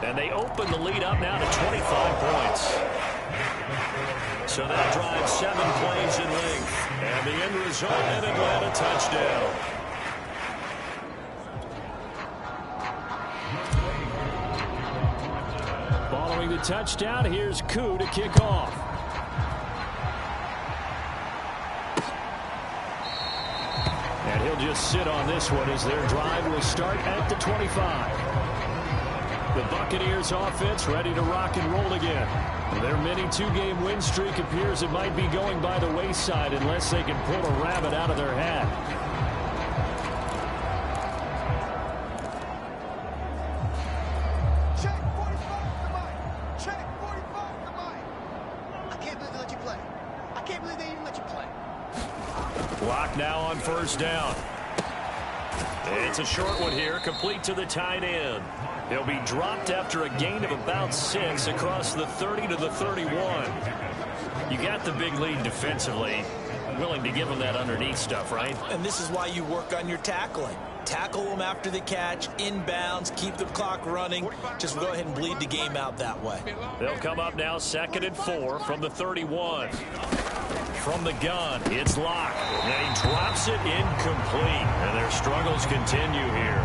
And they open the lead up now to 25 points. So that drives 7 plays in length. And the end result, an Atlanta touchdown. Following the touchdown, here's Koo to kick off. And he'll just sit on this one as their drive will start at the 25. The Buccaneers offense ready to rock and roll again. Their mini 2-game win streak appears it might be going by the wayside unless they can pull a rabbit out of their hat. Check 45 the mic. Check 45 the mic. I can't believe they let you play. I can't believe they even let you play. Clock now on 1st down. It's a short one here, complete to the tight end. He'll be dropped after a gain of about 6 across the 30 to the 31. You got the big lead defensively. Willing to give him that underneath stuff, right? And this is why you work on your tackling. Tackle them after the catch, inbounds, keep the clock running. Just go ahead and bleed the game out that way. They'll come up now 2nd and 4 from the 31. From the gun, it's Locke. And he drops it incomplete. And their struggles continue here.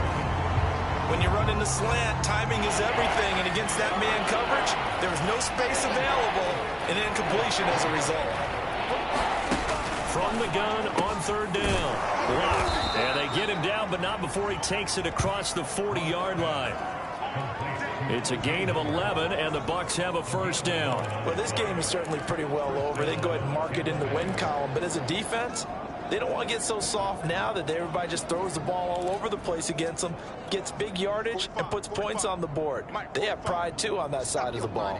When you run in the slant, timing is everything. And against that man coverage, there was no space available. And incompletion as a result. From the gun on 3rd down. Locke. And they get him down, but not before he takes it across the 40-yard line. It's a gain of 11, and the Bucs have a 1st down. Well, this game is certainly pretty well over. They go ahead and mark it in the win column. But as a defense, they don't want to get so soft now that everybody just throws the ball all over the place against them, gets big yardage, and puts points on the board. They have pride, too, on that side of the ball.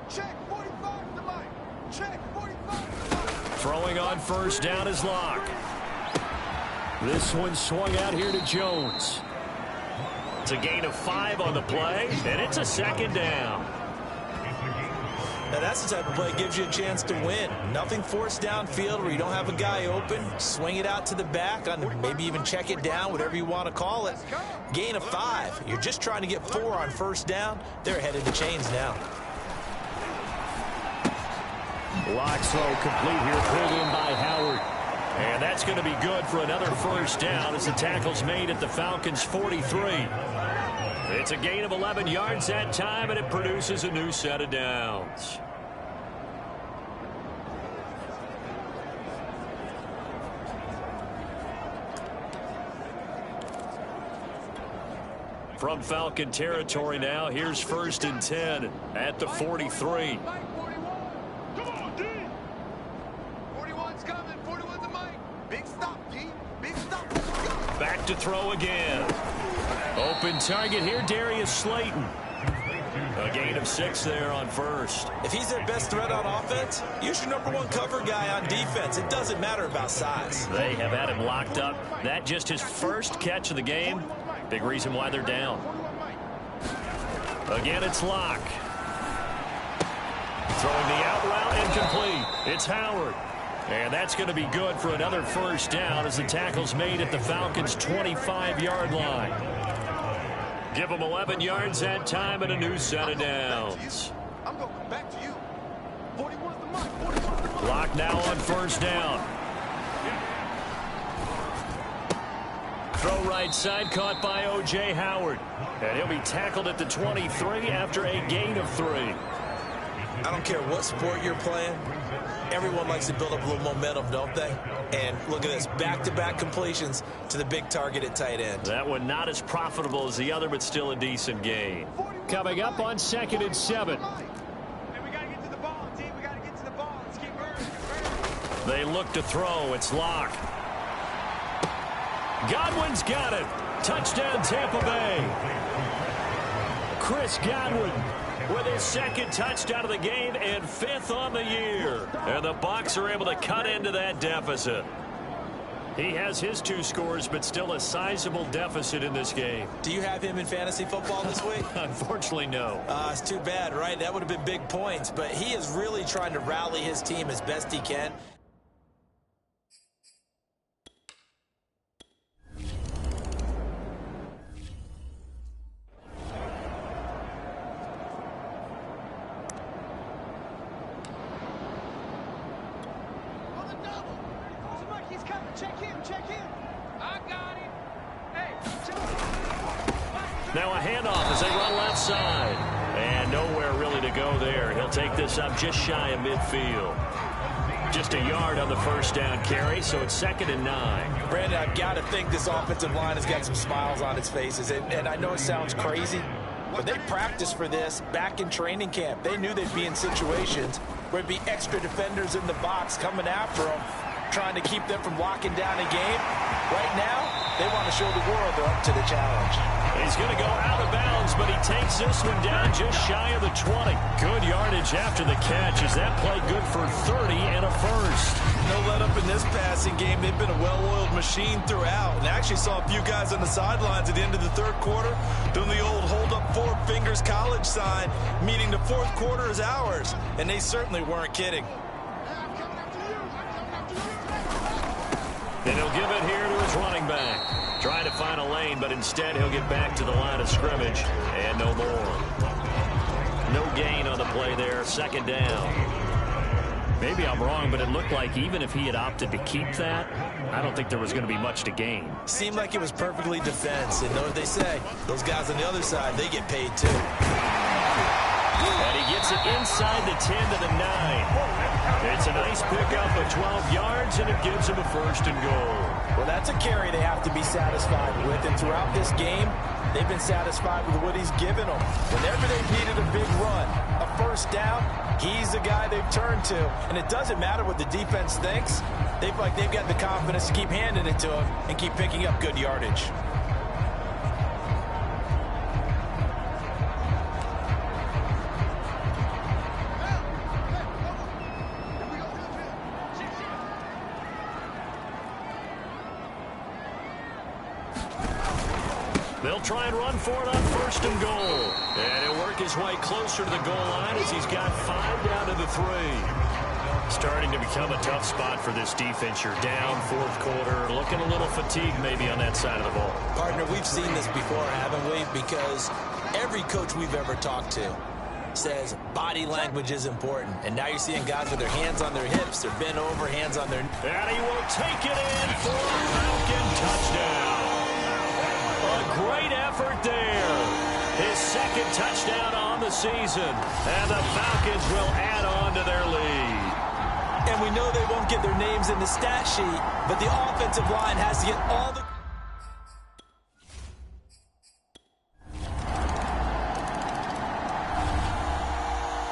Check 45 to Mike. Check 45 to Mike. Throwing on 1st down is Locke. This one swung out here to Jones. It's a gain of 5 on the play, and it's a 2nd down. Now that's the type of play that gives you a chance to win. Nothing forced downfield where you don't have a guy open. Swing it out to the back, on maybe even check it down, whatever you want to call it. Gain of 5. You're just trying to get 4 on 1st down. They're headed to chains now. Locke throw complete here, pulled in by Howard. And that's going to be good for another 1st down as the tackle's made at the Falcons' 43. It's a gain of 11 yards that time, and it produces a new set of downs. From Falcon territory now, here's 1st and 10 at the 43. 41's coming. 41's a Mike. Big stop, G. Big stop. Back to throw again. Open target here, Darius Slayton. A gain of 6 there on 1st. If he's their best threat on offense, use your #1 cover guy on defense. It doesn't matter about size. They have had him locked up. That just his 1st catch of the game. Big reason why they're down. Again, it's Locke. Throwing the out route incomplete. It's Howard. And that's going to be good for another 1st down as the tackle's made at the Falcons' 25-yard line. Give them 11 yards that time and a new set of downs. I'm going to come back to you. 41's the Mike. 41's the Mike. Locke now on 1st down. Throw right side, caught by O.J. Howard. And he'll be tackled at the 23 after a gain of 3. I don't care what sport you're playing. Everyone likes to build up a little momentum, don't they? And look at this, back-to-back completions to the big target at tight end. That one not as profitable as the other, but still a decent gain. Coming up on 2nd and 7. Hey, we got to get to the ball, team. We got to get to the ball. Let's keep moving. They look to throw. It's Locke. Godwin's got it. Touchdown, Tampa Bay. Chris Godwin with his 2nd touchdown of the game and 5th on the year. And the Bucs are able to cut into that deficit. He has his 2 scores, but still a sizable deficit in this game. Do you have him in fantasy football this week? Unfortunately, no. It's too bad, right? That would have been big points. But he is really trying to rally his team as best he can. Now a handoff as they run left side. And nowhere really to go there. He'll take this up just shy of midfield. Just a yard on the 1st down carry, so it's 2nd and 9. Brandon, I've got to think this offensive line has got some smiles on its faces. And I know it sounds crazy, but they practiced for this back in training camp. They knew they'd be in situations where there'd be extra defenders in the box coming after them, trying to keep them from locking down a game. Right now, they want to show the world they're up to the challenge. He's going to go out of bounds, but he takes this one down just shy of the 20. Good yardage after the catch. Is that play good for 30 and a first? No let up in this passing game. They've been a well-oiled machine throughout. And I actually saw a few guys on the sidelines at the end of the third quarter doing the old hold up four fingers college sign, meaning the fourth quarter is ours. And they certainly weren't kidding. And he'll give it here to his running back. Trying to find a lane, but instead he'll get back to the line of scrimmage. And no more. No gain on the play there. Second down. Maybe I'm wrong, but it looked like even if he had opted to keep that, I don't think there was going to be much to gain. Seemed like it was perfectly defense. And know what they say? Those guys on the other side, they get paid too. And he gets it inside the 10 to the 9. It's a nice pickup of 12 yards, and it gives him a first and goal. Well, that's a carry they have to be satisfied with. And throughout this game, they've been satisfied with what he's given them. Whenever they've needed a big run, a first down, he's the guy they've turned to. And it doesn't matter what the defense thinks. They've got the confidence to keep handing it to him and keep picking up good yardage. They'll try and run for it on first and goal. And he'll work his way closer to the goal line as he's got 5 down to the 3. Starting to become a tough spot for this defense. You're down fourth quarter, looking a little fatigued maybe on that side of the ball. Partner, we've seen this before, haven't we? Because every coach we've ever talked to says body language is important. And now you're seeing guys with their hands on their hips, they're bent over, hands on their... And he will take it in for a Falcon touchdown. A great effort there. His second touchdown on the season. And the Falcons will add on to their lead. And we know they won't get their names in the stat sheet, but the offensive line has to get all the...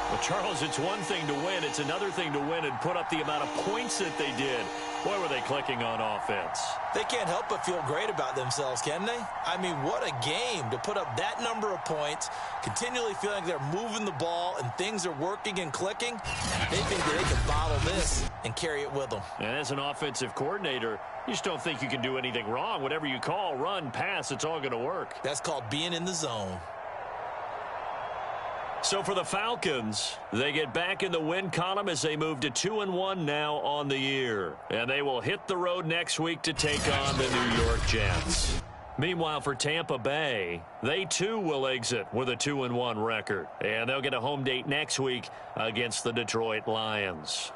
Well, Charles, it's one thing to win. It's another thing to win and put up the amount of points that they did. Boy, were they clicking on offense. They can't help but feel great about themselves, can they? I mean, what a game to put up that number of points, continually feeling like they're moving the ball and things are working and clicking. They think that they can bottle this and carry it with them. And as an offensive coordinator, you just don't think you can do anything wrong. Whatever you call, run, pass, it's all going to work. That's called being in the zone. So for the Falcons, they get back in the win column as they move to 2-1 now on the year. And they will hit the road next week to take on the New York Jets. Meanwhile, for Tampa Bay, they too will exit with a 2-1 record. And they'll get a home date next week against the Detroit Lions.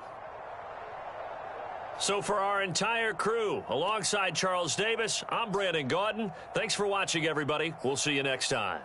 So for our entire crew, alongside Charles Davis, I'm Brandon Gaudin. Thanks for watching, everybody. We'll see you next time.